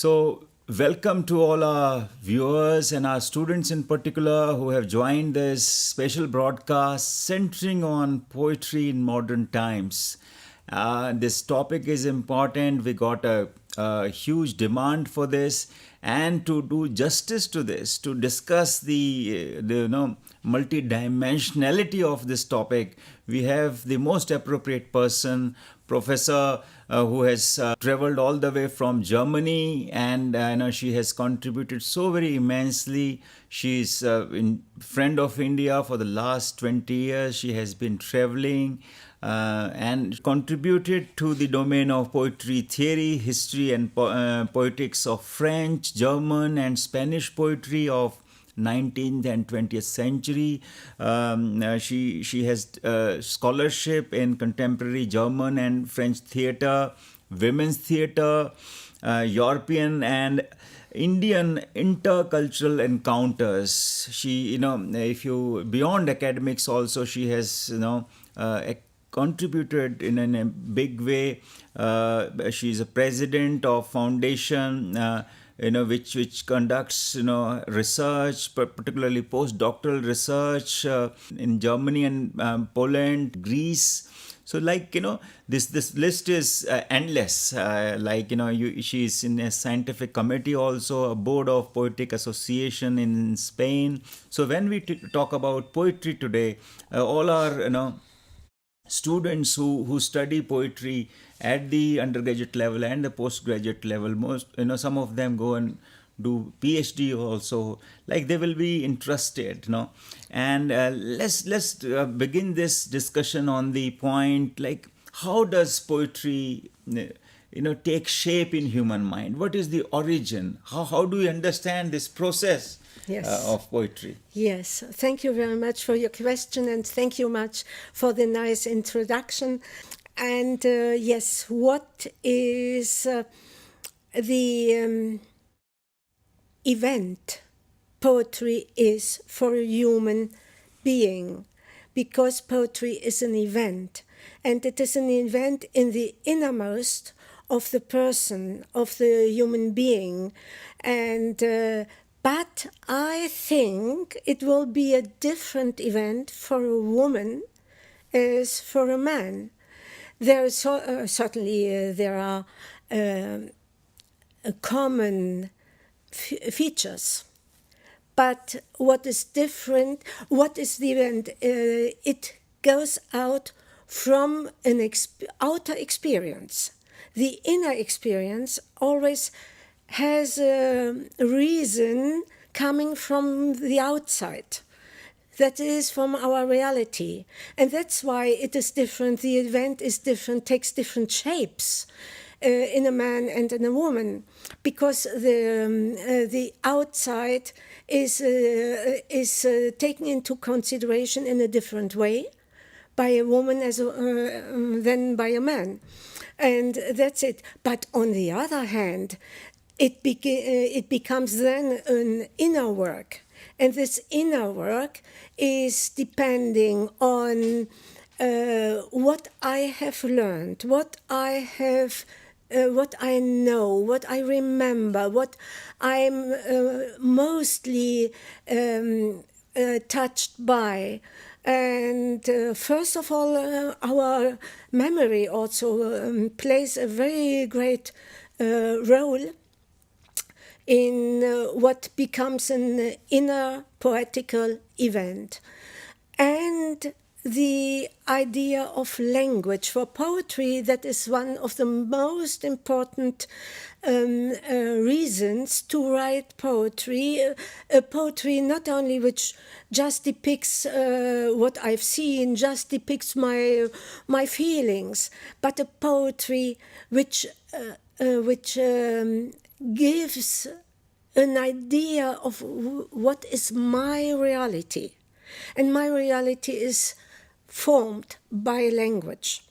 So, welcome to all our viewers and our students in particular who have joined this special broadcast centering on poetry in modern times. This topic is important. We got a huge demand for this, and to do justice to this, to discuss the multidimensionality of this topic, we have the most appropriate person, Professor who has traveled all the way from Germany, and she has contributed so very immensely. She's a friend of India for the last 20 years. She has been traveling and contributed to the domain of poetry theory, history, and poetics of French, German, and Spanish poetry of 19th and 20th century. She has scholarship in contemporary German and French theater, women's theater, European and Indian intercultural encounters. She, if you beyond academics, also she has, contributed in a big way. She's a president of foundation. Which conducts research, particularly postdoctoral research in Germany and Poland, Greece. So this list is endless. She's in a scientific committee also, a board of poetic association in Spain. So when we talk about poetry today, all our students who study poetry at the undergraduate level and the postgraduate level, some of them go and do PhD also, they will be interested, and let's begin this discussion on the point, how does poetry take shape in human mind? What is the origin? How do we understand this process? Yes. Of poetry. Yes, thank you very much for your question, and thank you much for the nice introduction. And yes, what is the event poetry is for a human being? Because poetry is an event, and it is an event in the innermost of the person, of the human being, and but I think it will be a different event for a woman as for a man. There is certainly there are common features, but what is different? What is the event? It goes out from an outer experience. The inner experience always has a reason coming from the outside. That is from our reality. And that's why it is different. The event is different, takes different shapes in a man and in a woman, because the outside is taken into consideration in a different way by a woman than by a man. And that's it. But on the other hand, it becomes then an inner work. And this inner work is depending on what I have learned, what I know, what I remember, what I'm mostly touched by. And first of all, our memory also plays a very great role in what becomes an inner poetical event. And the idea of language for poetry, that is one of the most important reasons to write poetry. Poetry not only which just depicts what I've seen, just depicts my feelings, but a poetry which gives an idea of what is my reality. And my reality is formed by language.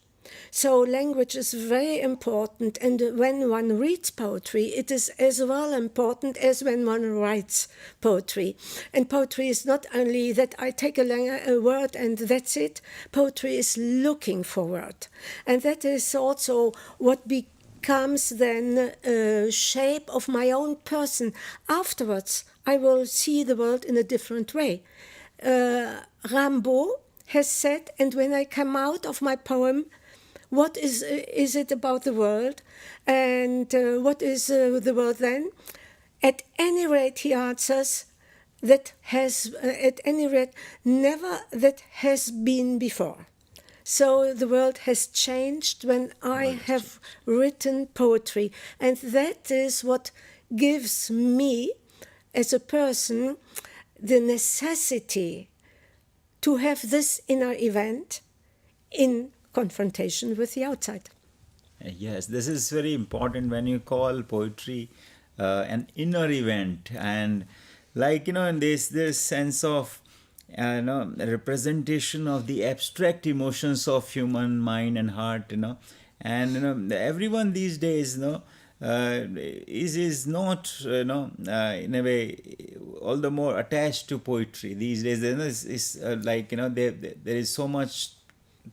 So language is very important, and when one reads poetry, it is as well important as when one writes poetry. And poetry is not only that I take a word and that's it. Poetry is looking for word. And that is also what comes then a shape of my own person. Afterwards, I will see the world in a different way. Rimbaud has said, and when I come out of my poem, what is it about the world, and what is the world then? At any rate, he answers, that has, at any rate, never that has been before. So the world has changed when I have written poetry, and that is what gives me, as a person, the necessity to have this inner event in confrontation with the outside. Yes, this is very important when you call poetry an inner event, and like and this sense of representation of the abstract emotions of human mind and heart, and everyone these days is not in a way all the more attached to poetry these days. Is like there is so much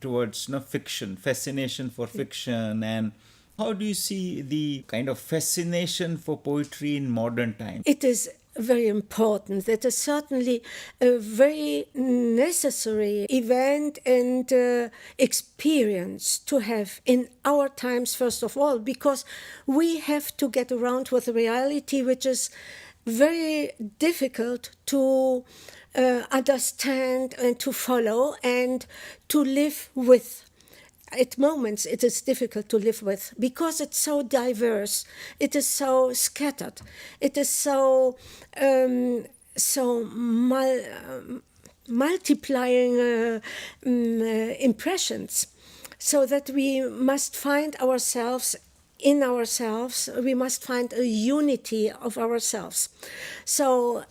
towards fiction, fascination for fiction. And how do you see the kind of fascination for poetry in modern times? It is very important. That is certainly a very necessary event and experience to have in our times, first of all, because we have to get around with a reality which is very difficult to understand and to follow and to live with. At moments it is difficult to live with because it's so diverse, it is so scattered, it is so multiplying impressions, so that we must find ourselves in ourselves, we must find a unity of ourselves. So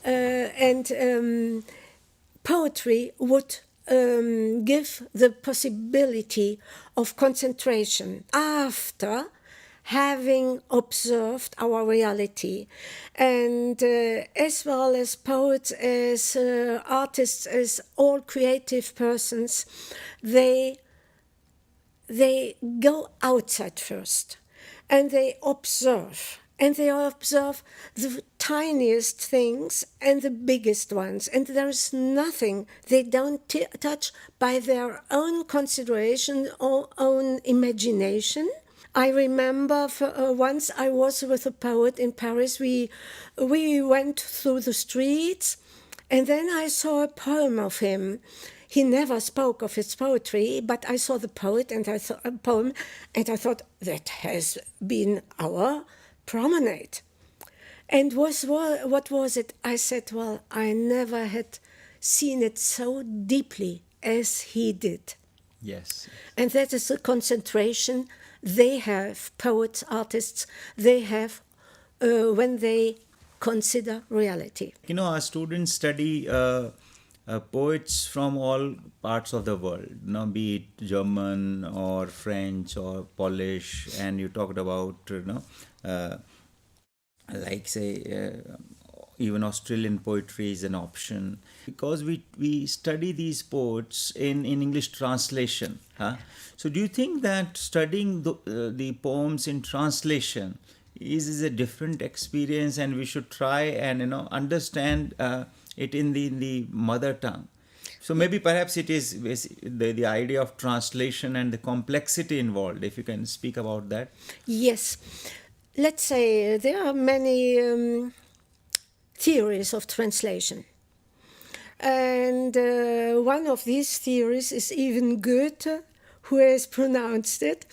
poetry would give the possibility of concentration after having observed our reality. And as well as poets, as artists, as all creative persons, they go outside first and they observe. And they observe the tiniest things and the biggest ones. And there is nothing they don't touch by their own consideration or own imagination. I remember once I was with a poet in Paris. We went through the streets, and then I saw a poem of him. He never spoke of his poetry, but I saw the poem, and I thought that has been our promenade. And what was it? I said, well, I never had seen it so deeply as he did. Yes. And that is the concentration they have, poets, artists, they have when they consider reality. Our students study poets from all parts of the world, be it German or French or Polish, and you talked about, like say, even Australian poetry is an option, because we study these poets in English translation. So do you think that studying the poems in translation is a different experience, and we should try and understand it in the mother tongue? So maybe perhaps it is the idea of translation and the complexity involved, if you can speak about that. Yes. Let's say there are many theories of translation. And one of these theories is even Goethe, who has pronounced it.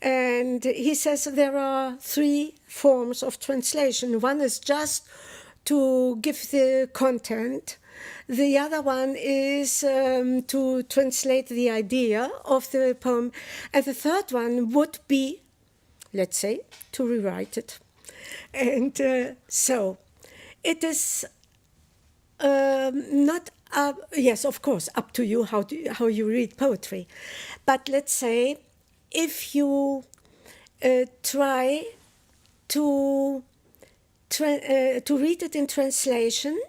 And he says there are three forms of translation. One is just to give the content. The other one is to translate the idea of the poem. And the third one would be, let's say, to rewrite it. And so it is not yes, of course, up to you how you read poetry. But let's say if you try to read it in translation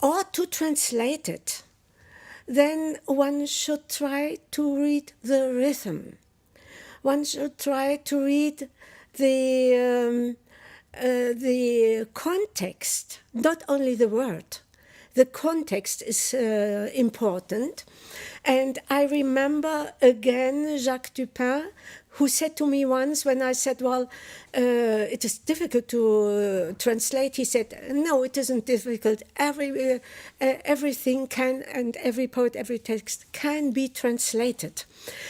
or to translate it, then one should try to read the rhythm. one should try to read the context, not only the word. The context is important. And I remember again Jacques Dupin, who said to me once when I said, well, it is difficult to translate. He said, no, it isn't difficult. Everything can, and every poet, every text can be translated.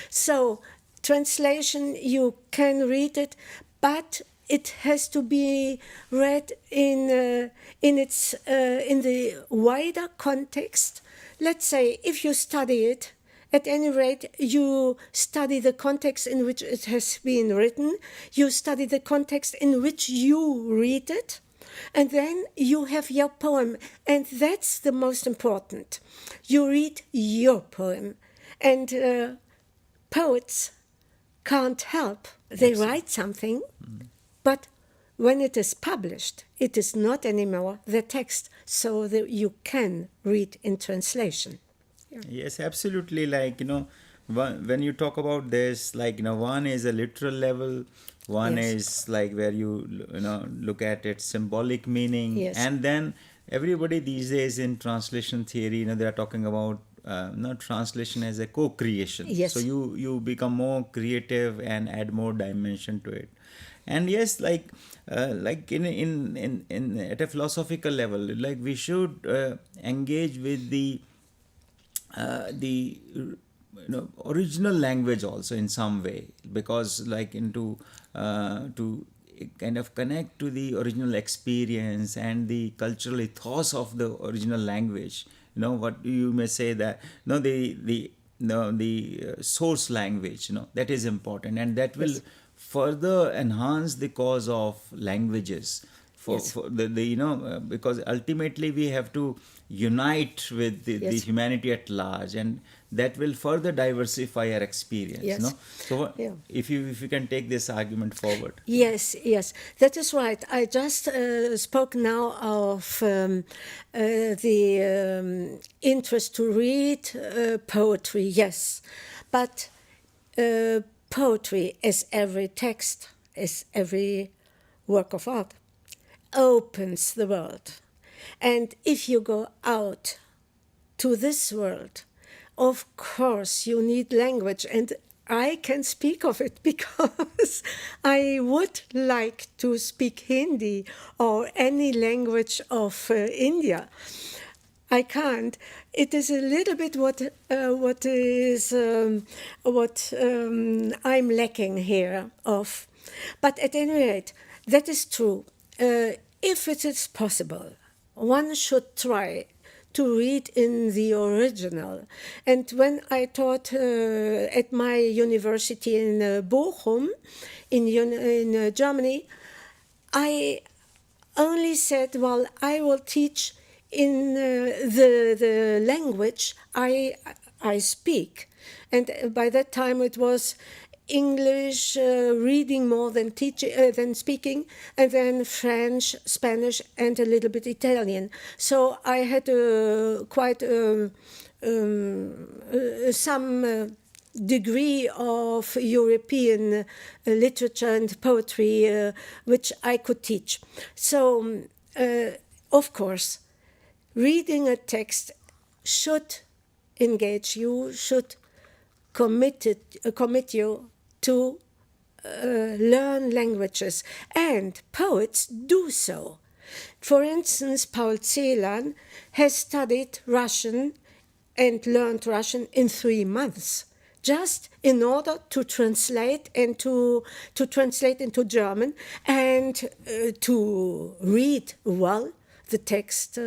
So translation, you can read it, but it has to be read in the wider context. Let's say if you study it, at any rate, you study the context in which it has been written, you study the context in which you read it, and then you have your poem. And that's the most important. You read your poem. And poets can't help. They write something, but when it is published, it is not anymore the text, so that you can read in translation. Yes, absolutely. Like, when you talk about this, like, one is a literal level, one Yes. is like where look at its symbolic meaning. Yes. And then everybody these days in translation theory, they are talking about not translation as a co-creation. Yes. So you become more creative and add more dimension to it. And yes, like in at a philosophical level, like we should engage with the original language also in some way, because like to kind of connect to the original experience and the cultural ethos of the original language. What you may say that the source language, that is important, and that will further enhance the cause of languages for because ultimately we have to unite with the humanity at large, and that will further diversify our experience. Yes. So if you can take this argument forward. Yes, that is right. I just spoke now of the interest to read poetry, yes. But poetry, as every text, as every work of art, opens the world. And if you go out to this world, of course you need language, and I can speak of it because I would like to speak Hindi or any language of India. I can't. It is a little bit what I'm lacking here of. But at any rate, that is true. If it is possible, one should try to read in the original. And when I taught at my university in Bochum, in Germany, I only said, well, I will teach in the language I speak. And by that time it was English, reading more than speaking, and then French, Spanish, and a little bit Italian. So I had quite some degree of European literature and poetry which I could teach. So, of course, reading a text should engage you, should commit you to learn languages, and poets do so. For instance, Paul Celan has studied Russian and learned Russian in 3 months, just in order to translate and to translate into German and to read well the text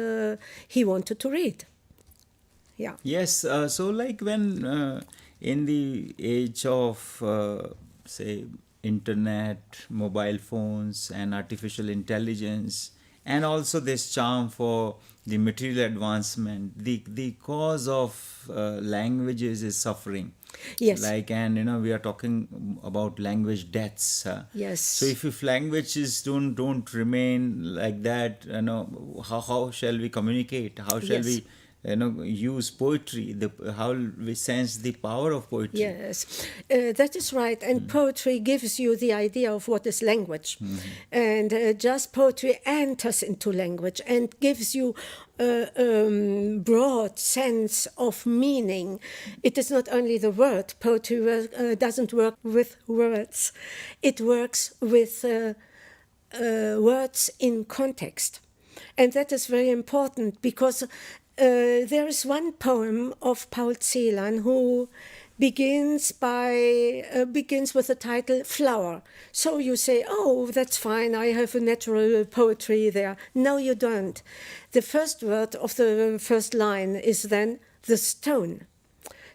he wanted to read. Yeah. Yes, so like when in the age of say internet, mobile phones, and artificial intelligence, and also this charm for the material advancement, the cause of languages is suffering. Yes. Like, and we are talking about language deaths. Yes. So if languages don't remain like that, how shall we communicate? How shall we use poetry, how we sense the power of poetry. Yes, that is right. And poetry gives you the idea of what is language. And just poetry enters into language and gives you a broad sense of meaning. It is not only the word. Poetry doesn't work with words. It works with words in context. And that is very important because there is one poem of Paul Celan who begins with the title Flower. So you say, oh, that's fine, I have a natural poetry there. No, you don't. The first word of the first line is then the stone.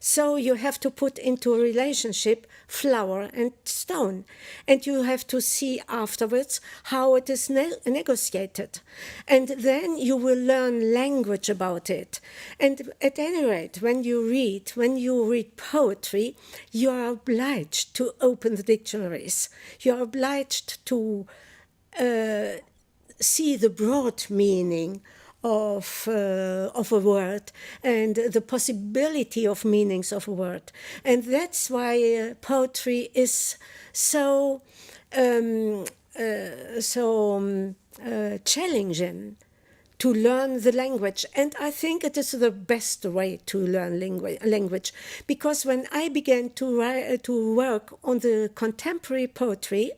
So you have to put into a relationship flower and stone. And you have to see afterwards how it is negotiated. And then you will learn language about it. And at any rate, when you read poetry, you are obliged to open the dictionaries. You are obliged to see the broad meaning of a word and the possibility of meanings of a word. And that's why poetry is so challenging to learn the language. And I think it is the best way to learn language, because when I began to work on the contemporary poetry,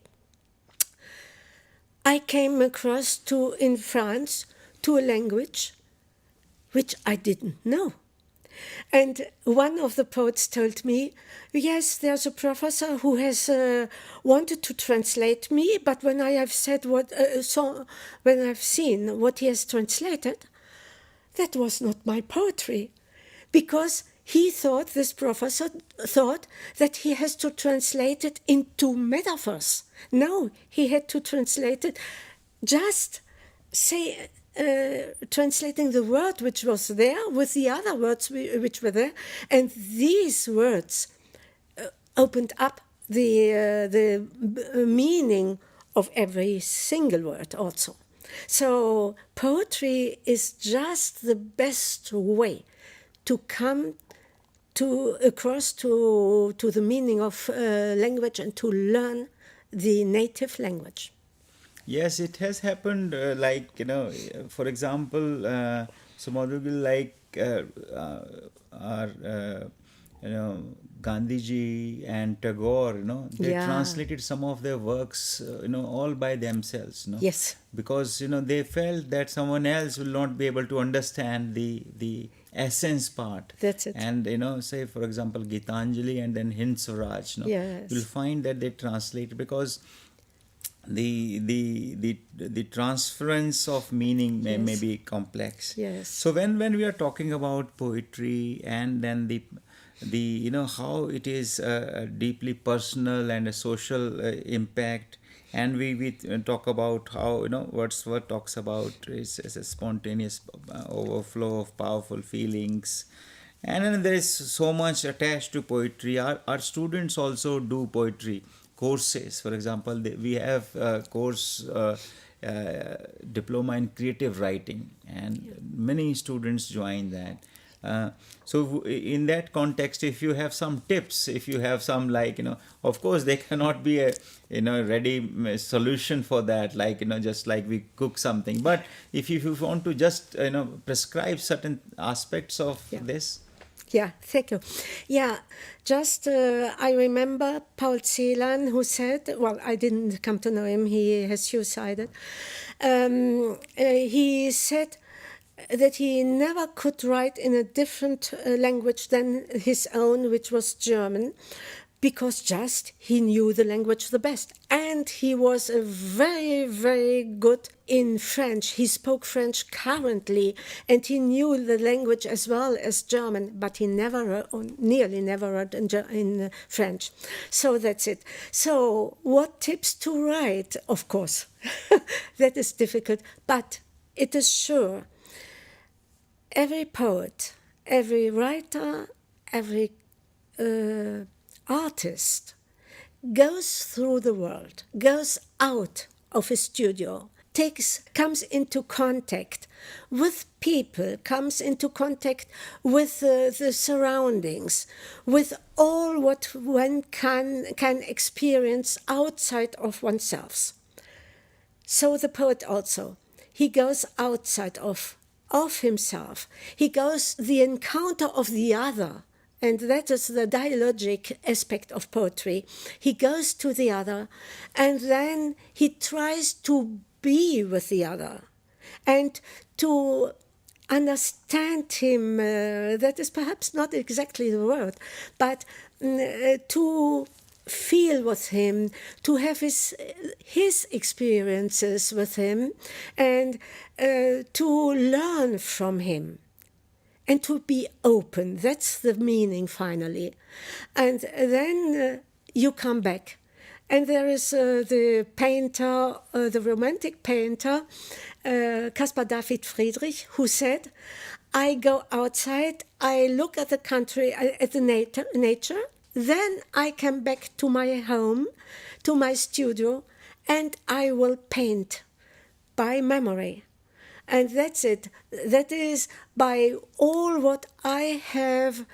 I came across in France to a language which I didn't know. And one of the poets told me, yes, there's a professor who has wanted to translate me, but when I have said when I've seen what he has translated, that was not my poetry, because this professor thought that he has to translate it into metaphors. No, he had to translate it translating the word which was there with the other words which were there, and these words opened up the meaning of every single word also. So poetry is just the best way to come across to the meaning of language and to learn the native language. Yes, it has happened. For example, Gandhiji and Tagore, they translated some of their works, all by themselves, Yes. because they felt that someone else will not be able to understand the essence part. That's it. And say for example Gitanjali and then Hind Swaraj, Yes. you'll find that they translate because the transference of meaning may be complex. Yes. So when we are talking about poetry and then the how it is deeply personal and a social impact, and we talk about how Wordsworth talks about is a spontaneous overflow of powerful feelings, and then there is so much attached to poetry. Our students also do poetry courses. For example, we have a course, diploma in creative writing, and many students join that. So in that context, if you have some tips, if you have some of course there cannot be a ready solution for that, just like we cook something, but if you want to just prescribe certain aspects of this. Yeah, thank you. Yeah, just I remember Paul Celan, who said, well, I didn't come to know him, he has suicided. He said that he never could write in a different language than his own, which was German, because just he knew the language the best. And he was very, very good in French. He spoke French currently, and he knew the language as well as German, but he nearly never wrote in French. So that's it. So what tips to write? Of course, that is difficult, but it is sure. Every poet, every writer, every artist goes through the world, goes out of his studio comes into contact with people, comes into contact with the surroundings, with all what one can experience outside of oneself. So the poet also, he goes outside of himself. He goes the encounter of the other, and that is the dialogic aspect of poetry. He goes to the other, and then he tries to be with the other and to understand him. That is perhaps not exactly the word, but to feel with him, to have his experiences with him, and to learn from him, and to be open. That's the meaning, finally. And then you come back. And there is the painter, the romantic painter, Caspar David Friedrich, who said, I go outside, I look at the country, at the nature, then I come back to my home, to my studio, and I will paint by memory. And that's it. That is by all what I have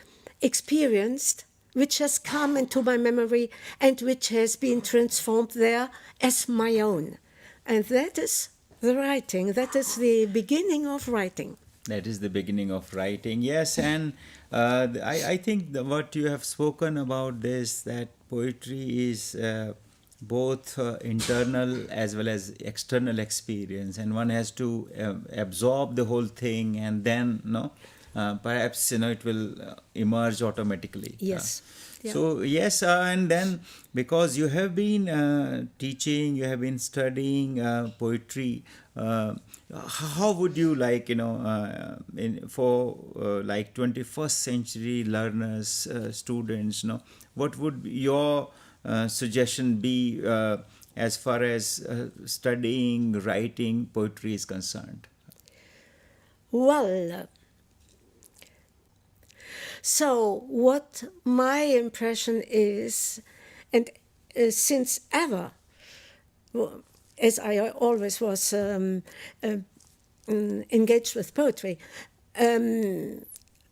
experienced, which has come into my memory and which has been transformed there as my own. And that is the writing. That is the beginning of writing. That is the beginning of writing, yes. And I think what you have spoken about this, that poetry is both internal as well as external experience, and one has to absorb the whole thing, and then perhaps it will emerge automatically. Yes. Yeah. So yes, and then because you have been teaching, you have been studying poetry, how would you like for like 21st century learners, students, what would your suggestion be as far as studying, writing poetry is concerned? Well, so what my impression is, and since ever, as I always was engaged with poetry,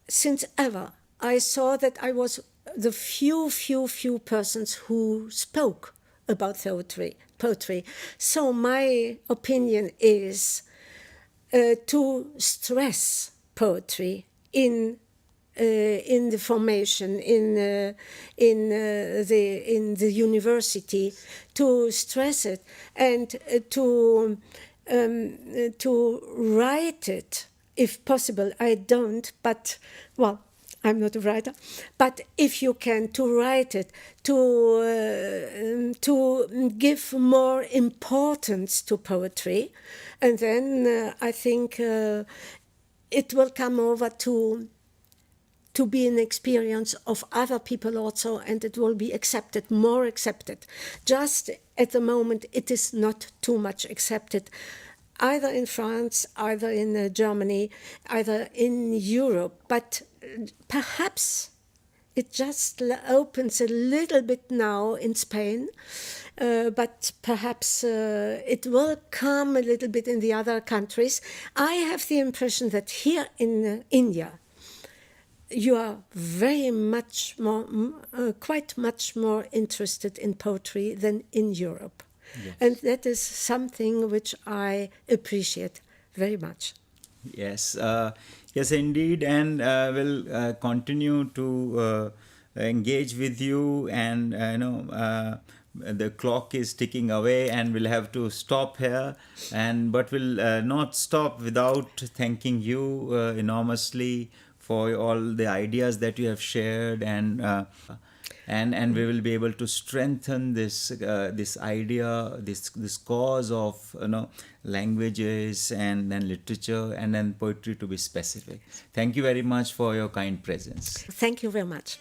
since ever, I saw that I was the few persons who spoke about poetry. So my opinion is to stress poetry in the formation, in the university, to stress it and to write it, if possible. I don't, but well, I'm not a writer. But if you can, to write it, to give more importance to poetry, and then I think it will come over to be an experience of other people also, and it will be accepted, more accepted. Just at the moment, it is not too much accepted, either in France, either in Germany, either in Europe. But perhaps it just opens a little bit now in Spain, but perhaps it will come a little bit in the other countries. I have the impression that here in India, you are very much more, quite much more interested in poetry than in Europe. Yes. And that is something which I appreciate very much. Yes, yes, indeed, and we'll continue to engage with you, and the clock is ticking away, and we'll have to stop here, but we'll not stop without thanking you enormously for all the ideas that you have shared, and we will be able to strengthen this idea, this cause of languages and then literature and then poetry, to be specific. Thank you very much for your kind presence. Thank you very much.